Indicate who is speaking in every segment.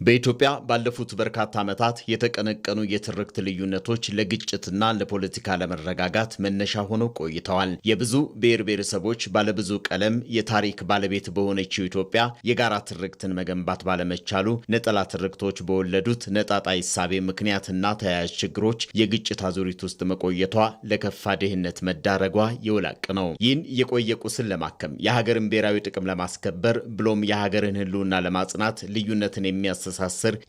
Speaker 1: በኢትዮጵያ ባለፉት በርካታ ዓመታት የተቀነቀኑ የትርክት ልዩነቶች ለግጭትና ለፖለቲካ ለመረጋጋት መነሻ ሆነው ቆይተዋል። የብዙ ብሔር ብሔረሰቦች ባለብዙ ቀለም የታሪክ ባለቤት በሆነችው ኢትዮጵያ የጋራ ትርክትን መገንባት ባለመቻሉ ነጠላ ትርክቶች በወለዱት ነጣጣይ እሳቤ ምክንያትና ተያያዥ ችግሮች የግጭት አዙሪት ውስጥ መቆየቷ ለከፋ ድህነት መዳረጓ የውላቅ ነው። ይህን የቆየ ቁስል ለማከም የሀገርን ብሔራዊ ጥቅም ለማስከበር ብሎም የሀገርን ሕልውና ለማጽናት ልዩነትን የሚያስተሳስር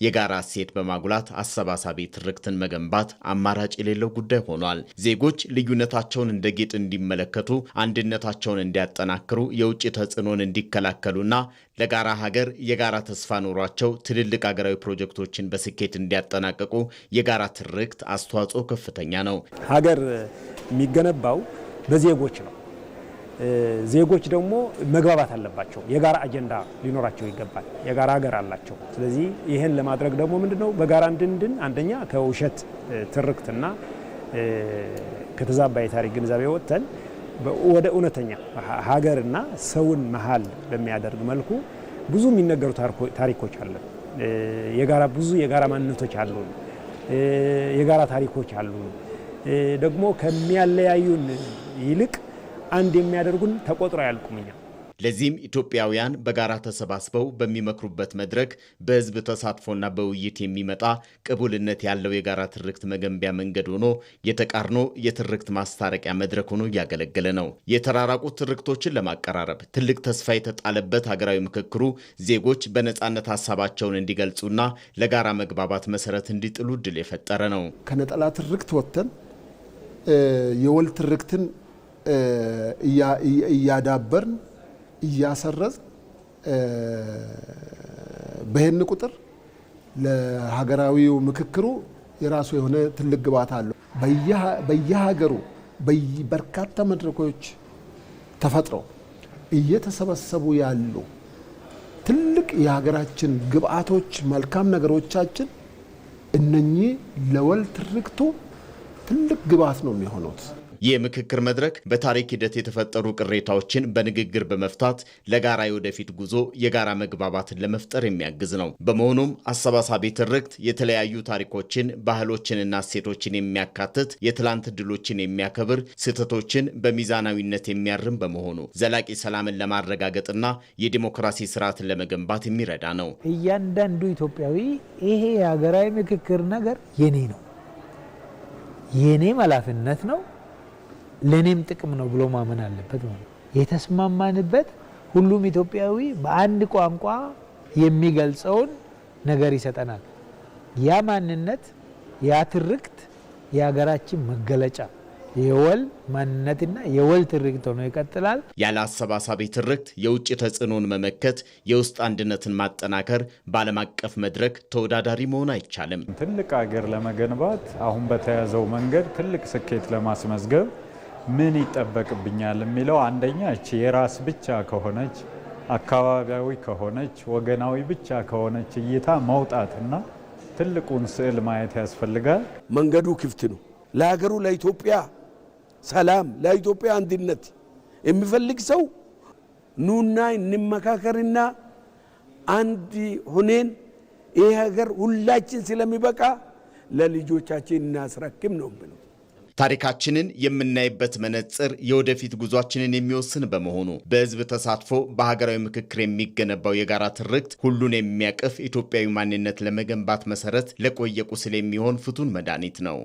Speaker 1: የጋራ እሴት በማጉላት አሰባሳቢ ትርክትን መገንባት አማራጭ የሌለው ጉዳይ ሆኗል። ዜጎች ልዩነታቸውን እንደ ጌጥ እንዲመለከቱ፣ አንድነታቸውን እንዲያጠናክሩ፣ የውጭ ተጽዕኖን እንዲከላከሉና ለጋራ ሀገር የጋራ ተስፋ ኖሯቸው ትልልቅ ሀገራዊ ፕሮጀክቶችን በስኬት እንዲያጠናቅቁ የጋራ ትርክት አስተዋጽኦ ከፍተኛ ነው።
Speaker 2: ሀገር የሚገነባው በዜጎች ነው። ዜጎች ደግሞ መግባባት አለባቸው። የጋራ አጀንዳ ሊኖራቸው ይገባል። የጋራ ሀገር አላቸው። ስለዚህ ይህን ለማድረግ ደግሞ ምንድነው በጋራ እንድንድን አንደኛ ከውሸት ትርክትና ከተዛባ የታሪክ ግንዛቤ ወጥተን ወደ እውነተኛ ሀገርና ሰውን መሀል በሚያደርግ መልኩ ብዙ የሚነገሩ ታሪኮች አሉ። ብዙ የጋራ ማንነቶች አሉ። የጋራ ታሪኮች አሉ። ደግሞ ከሚያለያዩን ይልቅ አንድ የሚያደርጉን ተቆጥሮ አያልቁምኛ።
Speaker 1: ለዚህም ኢትዮጵያውያን በጋራ ተሰባስበው በሚመክሩበት መድረክ በህዝብ ተሳትፎና በውይይት የሚመጣ ቅቡልነት ያለው የጋራ ትርክት መገንቢያ መንገድ ሆኖ የተቃርኖ የትርክት ማስታረቂያ መድረክ ሆኖ እያገለገለ ነው። የተራራቁ ትርክቶችን ለማቀራረብ ትልቅ ተስፋ የተጣለበት ሀገራዊ ምክክሩ ዜጎች በነጻነት ሀሳባቸውን እንዲገልጹና ለጋራ መግባባት መሰረት እንዲጥሉ እድል የፈጠረ ነው።
Speaker 3: ከነጠላ ትርክት ወጥተን የወል ትርክትን እያዳበርን እያሰረጽ በህን ቁጥር ለሀገራዊው ምክክሩ የራሱ የሆነ ትልቅ ግብዓት አለው። በየሀገሩ በርካታ መድረኮች ተፈጥረው እየተሰበሰቡ ያሉ ትልቅ የሀገራችን ግብዓቶች፣ መልካም ነገሮቻችን እነኚህ ለወል ትርክቱ ትልቅ ግብዓት ነው የሚሆኑት።
Speaker 1: የምክክር መድረክ በታሪክ ሂደት የተፈጠሩ ቅሬታዎችን በንግግር በመፍታት ለጋራ የወደፊት ጉዞ የጋራ መግባባትን ለመፍጠር የሚያግዝ ነው። በመሆኑም አሰባሳቢ ትርክት የተለያዩ ታሪኮችን፣ ባህሎችንና እሴቶችን የሚያካትት፣ የትላንት ድሎችን የሚያከብር፣ ስህተቶችን በሚዛናዊነት የሚያርም በመሆኑ ዘላቂ ሰላምን ለማረጋገጥና የዲሞክራሲ ስርዓትን ለመገንባት የሚረዳ ነው።
Speaker 4: እያንዳንዱ ኢትዮጵያዊ ይሄ የሀገራዊ ምክክር ነገር የኔ ነው፣ የኔም ኃላፊነት ነው፣ ለኔም ጥቅም ነው ብሎ ማመን አለበት ማለት። የተስማማንበት ሁሉም ኢትዮጵያዊ በአንድ ቋንቋ የሚገልጸውን ነገር ይሰጠናል። ያ ማንነት፣ ያ ትርክት የሀገራችን መገለጫ የወል ማንነትና የወል ትርክት ሆኖ ይቀጥላል።
Speaker 1: ያለ አሰባሳቢ ትርክት የውጭ ተጽዕኖን መመከት፣ የውስጥ አንድነትን ማጠናከር፣ በዓለም አቀፍ መድረክ ተወዳዳሪ መሆን አይቻልም።
Speaker 5: ትልቅ ሀገር ለመገንባት አሁን በተያዘው መንገድ ትልቅ ስኬት ለማስመዝገብ ምን ይጠበቅብኛል የሚለው አንደኛ እቺ የራስ ብቻ ከሆነች አካባቢያዊ ከሆነች ወገናዊ ብቻ ከሆነች እይታ መውጣትና ትልቁን ስዕል ማየት ያስፈልጋል።
Speaker 6: መንገዱ ክፍት ነው። ለሀገሩ ለኢትዮጵያ ሰላም፣ ለኢትዮጵያ አንድነት የሚፈልግ ሰው ኑና እንመካከርና አንድ ሆነን ይሄ ሀገር ሁላችን ስለሚበቃ ለልጆቻችን እናስረክም ነው ብለው
Speaker 1: ታሪካችንን የምናይበት መነጽር የወደፊት ጉዟችንን የሚወስን በመሆኑ በህዝብ ተሳትፎ በሀገራዊ ምክክር የሚገነባው የጋራ ትርክት ሁሉን የሚያቅፍ ኢትዮጵያዊ ማንነት ለመገንባት መሰረት ለቆየ ቁስል የሚሆን ፍቱን መድኃኒት ነው።